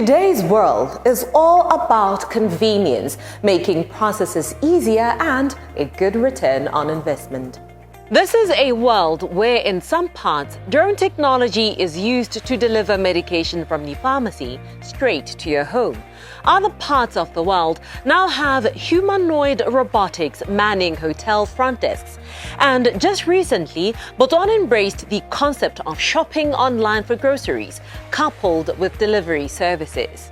Today's world is all about convenience, making processes easier and a good return on investment. This is a world where in some parts, drone technology is used to deliver medication from the pharmacy straight to your home. Other parts of the world now have humanoid robotics manning hotel front desks. And just recently, Botswana embraced the concept of shopping online for groceries, coupled with delivery services.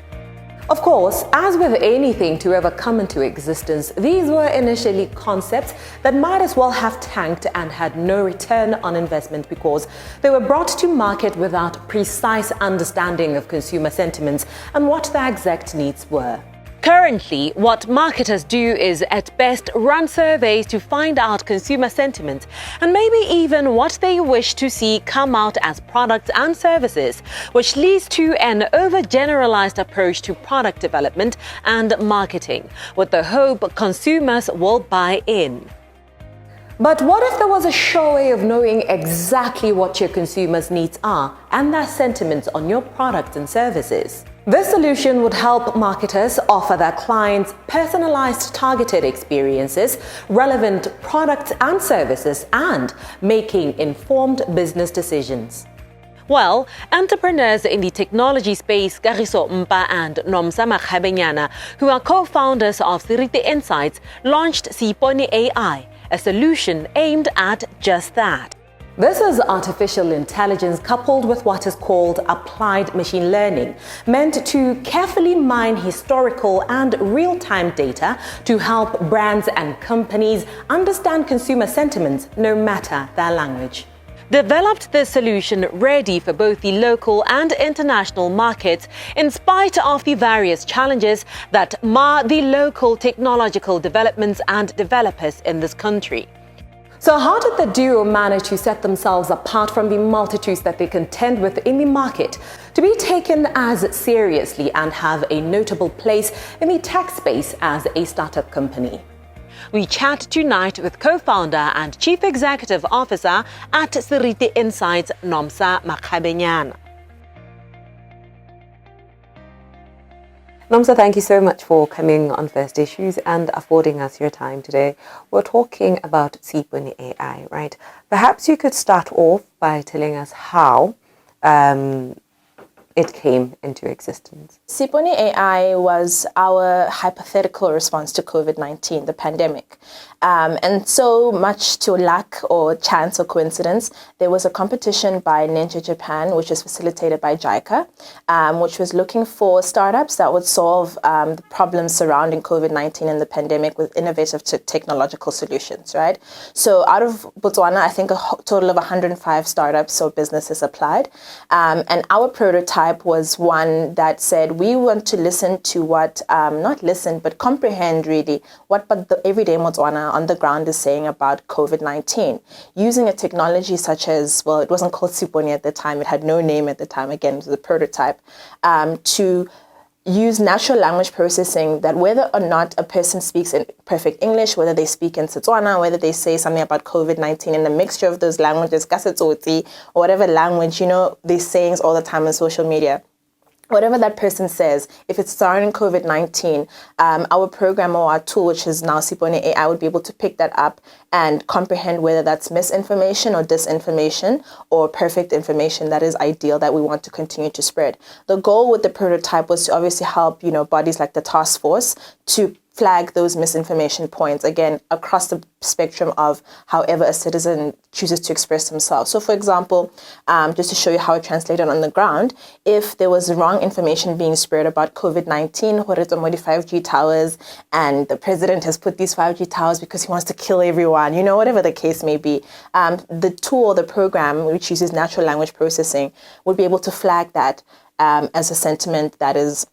Of course, as with anything to ever come into existence, these were initially concepts that might as well have tanked and had no return on investment because they were brought to market without precise understanding of consumer sentiments and what their exact needs were. Currently, what marketers do is at best run surveys to find out consumer sentiment and maybe even what they wish to see come out as products and services, which leads to an overgeneralized approach to product development and marketing, with the hope consumers will buy in. But what if there was a sure way of knowing exactly what your consumers' needs are and their sentiments on your products and services? This solution would help marketers offer their clients personalized, targeted experiences, relevant products and services, and making informed business decisions. Well, entrepreneurs in the technology space, Kagiso Mpa and Nomsa Makgabenyana, who are co-founders of Sipone Insights, launched Sipone AI, a solution aimed at just that. This is artificial intelligence coupled with what is called applied machine learning, meant to carefully mine historical and real-time data to help brands and companies understand consumer sentiments no matter their language. Developed this solution ready for both the local and international markets in spite of the various challenges that mar the local technological developments and developers in this country. So how did the duo manage to set themselves apart from the multitudes that they contend with in the market, to be taken as seriously and have a notable place in the tech space as a startup company? We chat tonight with co-founder and chief executive officer at Sipone Insights, Nomsa Makgabenyana. Nomsa, thank you so much for coming on First Issues and affording us your time today. We're talking about Sipone AI, right? Perhaps you could start off by telling us how it came into existence. Sipone AI was our hypothetical response to COVID-19, the pandemic. And so much to luck or chance or coincidence, there was a competition by Ninja Japan, which was facilitated by JICA, which was looking for startups that would solve the problems surrounding COVID-19 and the pandemic with innovative technological solutions, right? So out of Botswana, I think a total of 105 startups or businesses applied. And our prototype was one that said we want to listen to what, not listen, but comprehend really what but the everyday Botswana on the ground is saying about COVID-19, using a technology such as, well, it wasn't called Sipone at the time, it had no name at the time, again, it was a prototype, to use natural language processing that whether or not a person speaks in perfect English, whether they speak in Setswana, whether they say something about COVID-19 in a mixture of those languages, Kasetsotsi, or whatever language, you know, these sayings all the time on social media. Whatever that person says, if it's surrounding COVID-19, our program or our tool, which is now Sipone AI, would be able to pick that up and comprehend whether that's misinformation or disinformation or perfect information that is ideal that we want to continue to spread. The goal with the prototype was to obviously help, you know, bodies like the task force to flag those misinformation points, again, across the spectrum of however a citizen chooses to express themselves. So, for example, just to show you how it translated on the ground, if there was wrong information being spread about COVID-19, what is the 5G towers, and the president has put these 5G towers because he wants to kill everyone, you know, whatever the case may be, the tool, the program, which uses natural language processing, would be able to flag that as a sentiment that is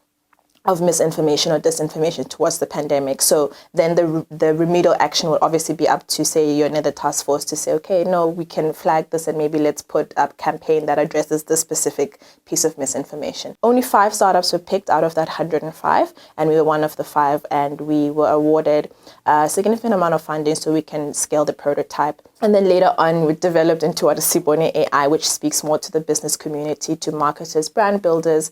of misinformation or disinformation towards the pandemic. So then the remedial action would obviously be up to, say, you're near the task force to say, okay, no, we can flag this and maybe let's put up a campaign that addresses this specific piece of misinformation. Only 5 startups were picked out of that 105, and we were one of the 5, and we were awarded a significant amount of funding so we can scale the prototype And then later on, we developed into what is Sipone AI, which speaks more to the business community, to marketers, brand builders,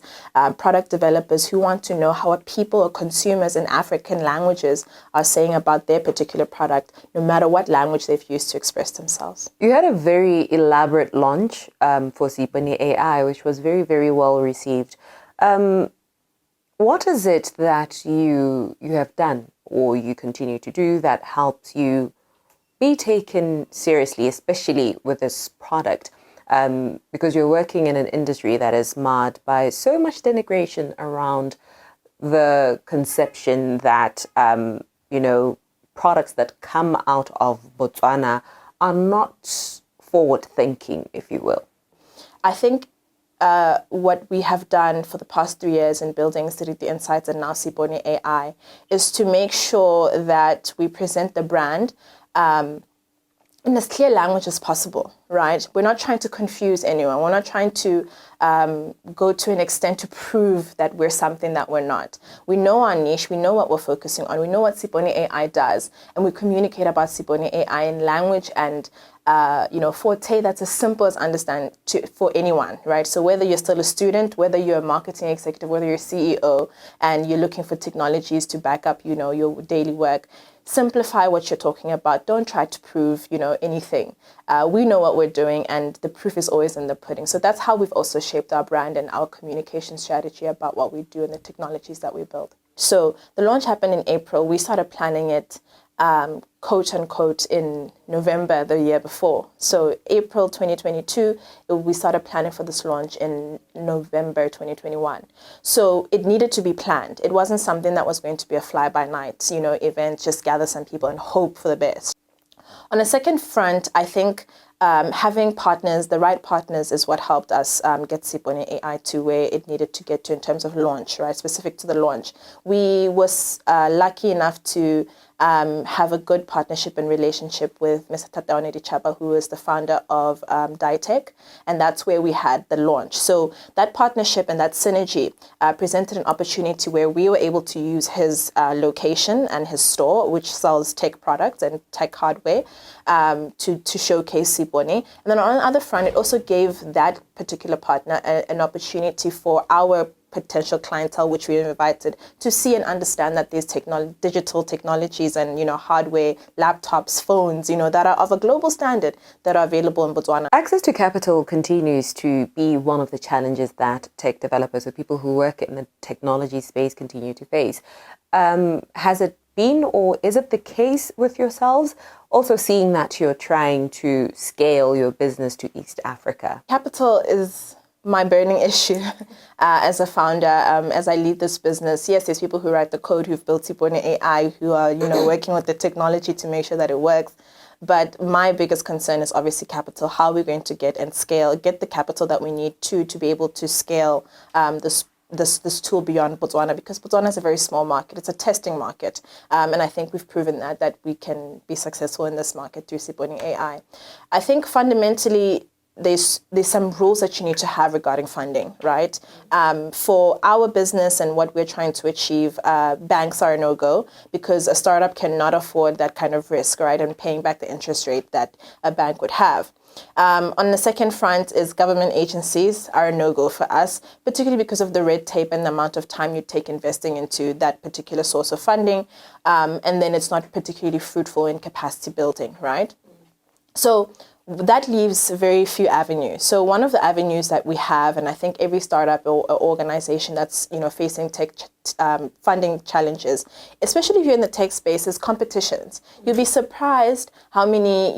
product developers who want to know how people or consumers in African languages are saying about their particular product, no matter what language they've used to express themselves. You had a very elaborate launch for Sipone AI, which was very, very well received. What is it that you have done or you continue to do that helps you be taken seriously, especially with this product, because you're working in an industry that is marred by so much denigration around the conception that, products that come out of Botswana are not forward-thinking, if you will. I think what we have done for the past 3 years in building City Insights and now Sipone AI is to make sure that we present the brand in as clear language as possible, right? We're not trying to confuse anyone. We're not trying to go to an extent to prove that we're something that we're not. We know our niche. We know what we're focusing on. We know what Sipone AI does. And we communicate about Sipone AI in language and forte that's as simple as understand for anyone, right? So whether you're still a student, whether you're a marketing executive, whether you're a CEO, and you're looking for technologies to back up, your daily work, simplify what you're talking about. Don't try to prove, anything. We know what we're doing, and the proof is always in the pudding. So that's how we've also shaped our brand and our communication strategy about what we do and the technologies that we build. So the launch happened in April. We started planning it quote unquote in November the year before. So April 2022, we started planning for this launch in November 2021. So it needed to be planned. It wasn't something that was going to be a fly-by-night, event, just gather some people and hope for the best. On a second front, I think having partners, the right partners, is what helped us get Sipone AI to where it needed to get to in terms of launch, right? Specific to the launch. We was lucky enough to have a good partnership and relationship with Mr. Tataone Dichaba, who is the founder of Ditech, and that's where we had the launch. So that partnership and that synergy presented an opportunity where we were able to use his location and his store, which sells tech products and tech hardware, to showcase Sipone. And then on the other front, it also gave that particular partner an opportunity for our potential clientele, which we invited, to see and understand that these digital technologies and hardware, laptops, phones, that are of a global standard that are available in Botswana. Access to capital continues to be one of the challenges that tech developers or people who work in the technology space continue to face. Has it been, or is it the case with yourselves? Also seeing that you're trying to scale your business to East Africa. Capital is my burning issue as a founder, as I lead this business. Yes, there's people who write the code, who've built Sipone AI, who are, working with the technology to make sure that it works. But my biggest concern is obviously capital. How are we going to get the capital that we need to be able to scale this tool beyond Botswana, because Botswana is a very small market. It's a testing market. And I think we've proven that we can be successful in this market through Sipone AI. I think fundamentally, there's some rules that you need to have regarding funding, right? For our business and what we're trying to achieve, banks are a no-go because a startup cannot afford that kind of risk, right? And paying back the interest rate that a bank would have. On the second front is government agencies are a no-go for us, particularly because of the red tape and the amount of time you take investing into that particular source of funding. And then it's not particularly fruitful in capacity building, right? So that leaves very few avenues. So one of the avenues that we have, and I think every startup or organization that's facing tech funding challenges, especially if you're in the tech space, is competitions. You'll be surprised how many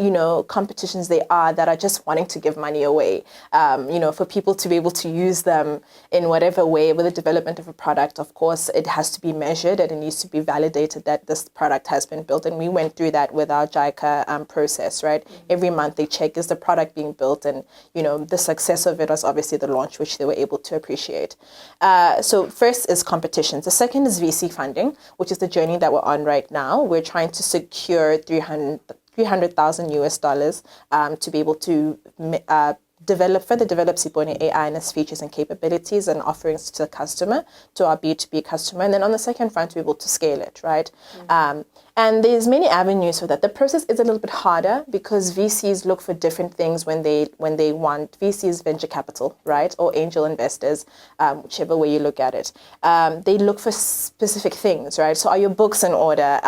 competitions there are that are just wanting to give money away. For people to be able to use them in whatever way with the development of a product. Of course, it has to be measured and it needs to be validated that this product has been built. And we went through that with our JICA process, right? Mm-hmm. Every month they check, is the product being built? And the success of it was obviously the launch, which they were able to appreciate. So first is competition. The second is VC funding, which is the journey that we're on right now. We're trying to secure $300,000 US to be able to further develop Sipone AI and its features and capabilities and offerings to the customer, to our B2B customer. And then on the second front, we're able to scale it, right? Mm-hmm. And there's many avenues for that. The process is a little bit harder because VCs look for different things when they want. VCs, venture capital, right? Or angel investors, whichever way you look at it. They look for specific things, right? So are your books in order?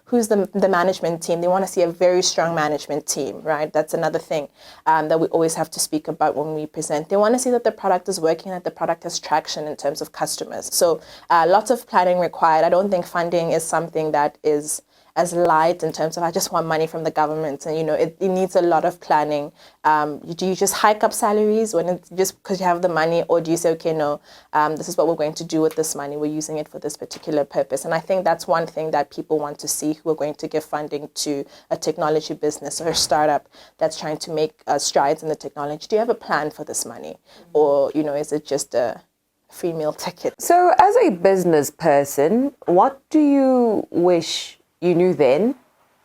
Who's the management team? They want to see a very strong management team, right? That's another thing that we always have to speak about when we present. They want to see that the product is working, that the product has traction in terms of customers. So lots of planning required. I don't think funding is something that is as light in terms of I just want money from the government, and it needs a lot of planning. Do you just hike up salaries when it's just because you have the money, or do you say, okay, no, this is what we're going to do with this money, we're using it for this particular purpose? And I think that's one thing that people want to see who are going to give funding to a technology business or a startup that's trying to make strides in the technology. Do you have a plan for this money, or is it just a free meal ticket? So as a business person, what do you wish you knew then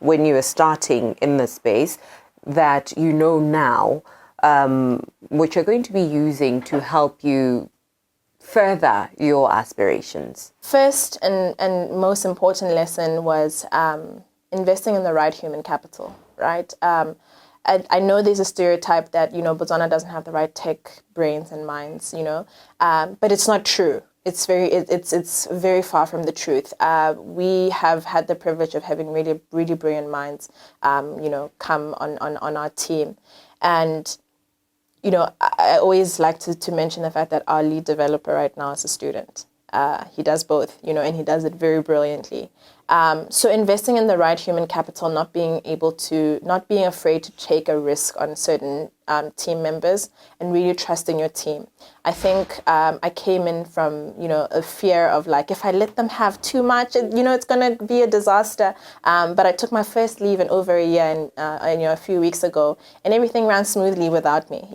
when you were starting in the space that you know now, which you're going to be using to help you further your aspirations? First and most important lesson was investing in the right human capital, right? I know there's a stereotype that, Botswana doesn't have the right tech brains and minds, but it's not true. It's very far from the truth. We have had the privilege of having really, really brilliant minds, come on our team. And, I always like to mention the fact that our lead developer right now is a student. He does both, and he does it very brilliantly. So investing in the right human capital, not being afraid to take a risk on certain team members, and really trusting your team. I think I came in from, a fear of like, if I let them have too much, it's going to be a disaster. But I took my first leave in over a year, and a few weeks ago, and everything ran smoothly without me,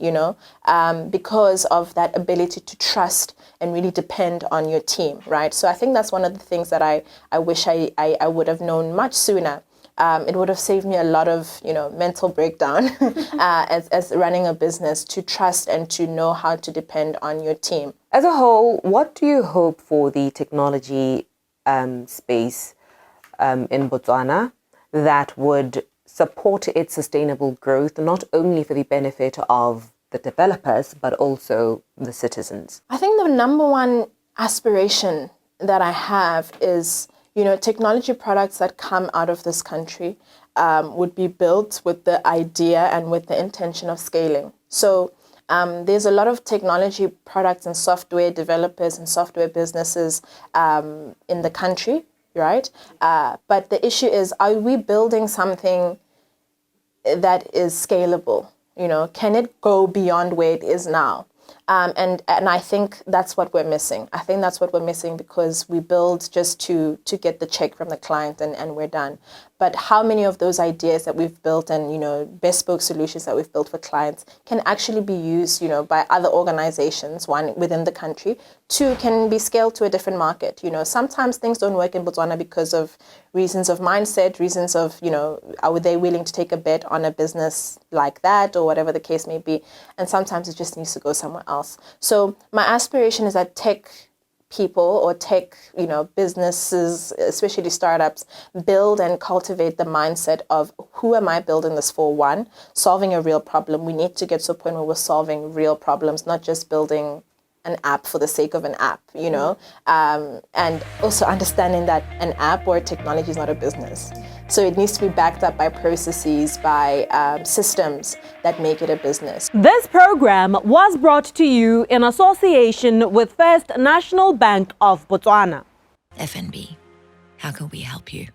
because of that ability to trust and really depend on your team, right? So I think that's one of the things that I wish I would have known much sooner. It would have saved me a lot of, mental breakdown as running a business, to trust and to know how to depend on your team. As a whole, what do you hope for the technology space in Botswana that would support its sustainable growth, not only for the benefit of the developers, but also the citizens? I think the number one aspiration that I have is, technology products that come out of this country would be built with the idea and with the intention of scaling. So there's a lot of technology products and software developers and software businesses in the country, right? But the issue is, are we building something that is scalable? Can it go beyond where it is now? And I think that's what we're missing. I think that's what we're missing, because we build just to get the check from the client and we're done. But how many of those ideas that we've built and, bespoke solutions that we've built for clients can actually be used, by other organizations, one, within the country, two, can be scaled to a different market? Sometimes things don't work in Botswana because of reasons of mindset, reasons of, are they willing to take a bet on a business like that, or whatever the case may be. And sometimes it just needs to go somewhere else. So my aspiration is that tech people or tech, businesses, especially startups, build and cultivate the mindset of, who am I building this for? One, solving a real problem. We need to get to a point where we're solving real problems, not just building an app for the sake of an app, and also understanding that an app or technology is not a business. So it needs to be backed up by processes, by systems that make it a business. This program was brought to you in association with First National Bank of Botswana. FNB, how can we help you?